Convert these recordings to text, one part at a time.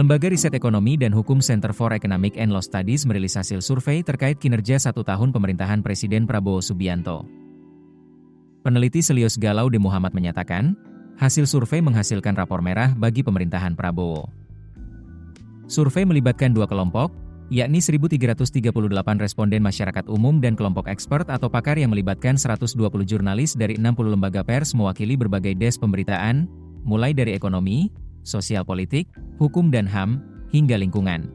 Lembaga Riset Ekonomi dan Hukum Center for Economic and Law Studies merilis hasil survei terkait kinerja 1 tahun pemerintahan Presiden Prabowo Subianto. Peneliti Selios Galaude Muhammad menyatakan, hasil survei menghasilkan rapor merah bagi pemerintahan Prabowo. Survei melibatkan 2 kelompok, yakni 1.338 responden masyarakat umum dan kelompok expert atau pakar yang melibatkan 120 jurnalis dari 60 lembaga pers mewakili berbagai desk pemberitaan, mulai dari ekonomi, sosial politik, hukum dan HAM, hingga lingkungan.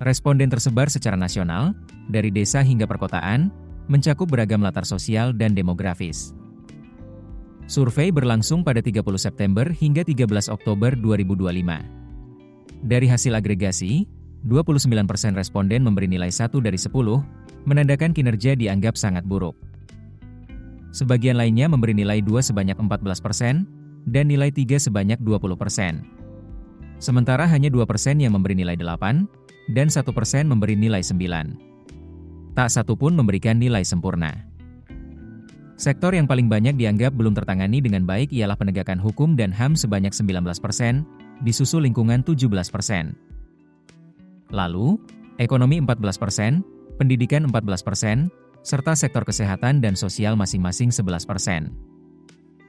Responden tersebar secara nasional, dari desa hingga perkotaan, mencakup beragam latar sosial dan demografis. Survei berlangsung pada 30 September hingga 13 Oktober 2025. Dari hasil agregasi, 29% responden memberi nilai 1 dari 10, menandakan kinerja dianggap sangat buruk. Sebagian lainnya memberi nilai 2 sebanyak 14%, dan nilai 3 sebanyak 20%. Sementara hanya 2% yang memberi nilai 8, dan 1% memberi nilai 9. Tak satu pun memberikan nilai sempurna. Sektor yang paling banyak dianggap belum tertangani dengan baik ialah penegakan hukum dan HAM sebanyak 19%, disusul lingkungan 17%. Lalu, ekonomi 14%, pendidikan 14%, serta sektor kesehatan dan sosial masing-masing 11%.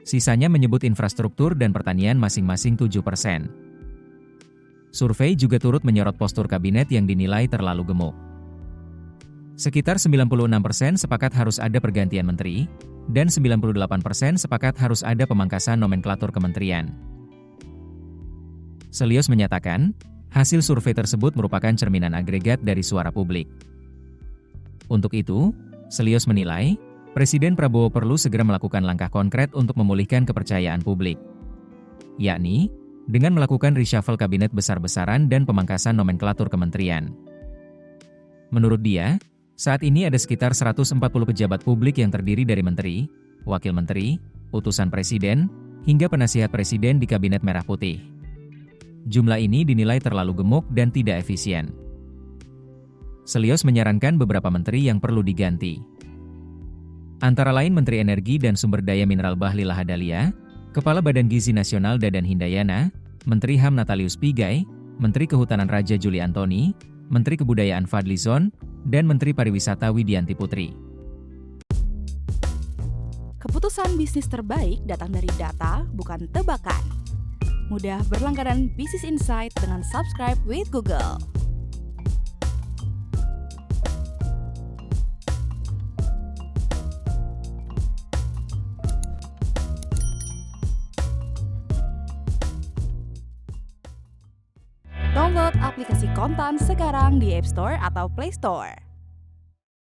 Sisanya menyebut infrastruktur dan pertanian masing-masing 7%. Survei juga turut menyorot postur kabinet yang dinilai terlalu gemuk. Sekitar 96% sepakat harus ada pergantian menteri, dan 98% sepakat harus ada pemangkasan nomenklatur kementerian. Selios menyatakan, hasil survei tersebut merupakan cerminan agregat dari suara publik. Untuk itu, Selios menilai, Presiden Prabowo perlu segera melakukan langkah konkret untuk memulihkan kepercayaan publik. Yakni, dengan melakukan reshuffle kabinet besar-besaran dan pemangkasan nomenklatur kementerian. Menurut dia, saat ini ada sekitar 140 pejabat publik yang terdiri dari menteri, wakil menteri, utusan presiden, hingga penasihat presiden di Kabinet Merah Putih. Jumlah ini dinilai terlalu gemuk dan tidak efisien. Selios menyarankan beberapa menteri yang perlu diganti. Antara lain Menteri Energi dan Sumber Daya Mineral Bahlil Lahadalia, Kepala Badan Gizi Nasional Dadan Hindayana, Menteri HAM Natalius Pigai, Menteri Kehutanan Raja Juli Antoni, Menteri Kebudayaan Fadly Zon, dan Menteri Pariwisata Widianti Putri. Keputusan bisnis terbaik datang dari data, bukan tebakan. Mudah berlangganan Business Insight dengan subscribe with Google. Download aplikasi Kontan sekarang di App Store atau Play Store.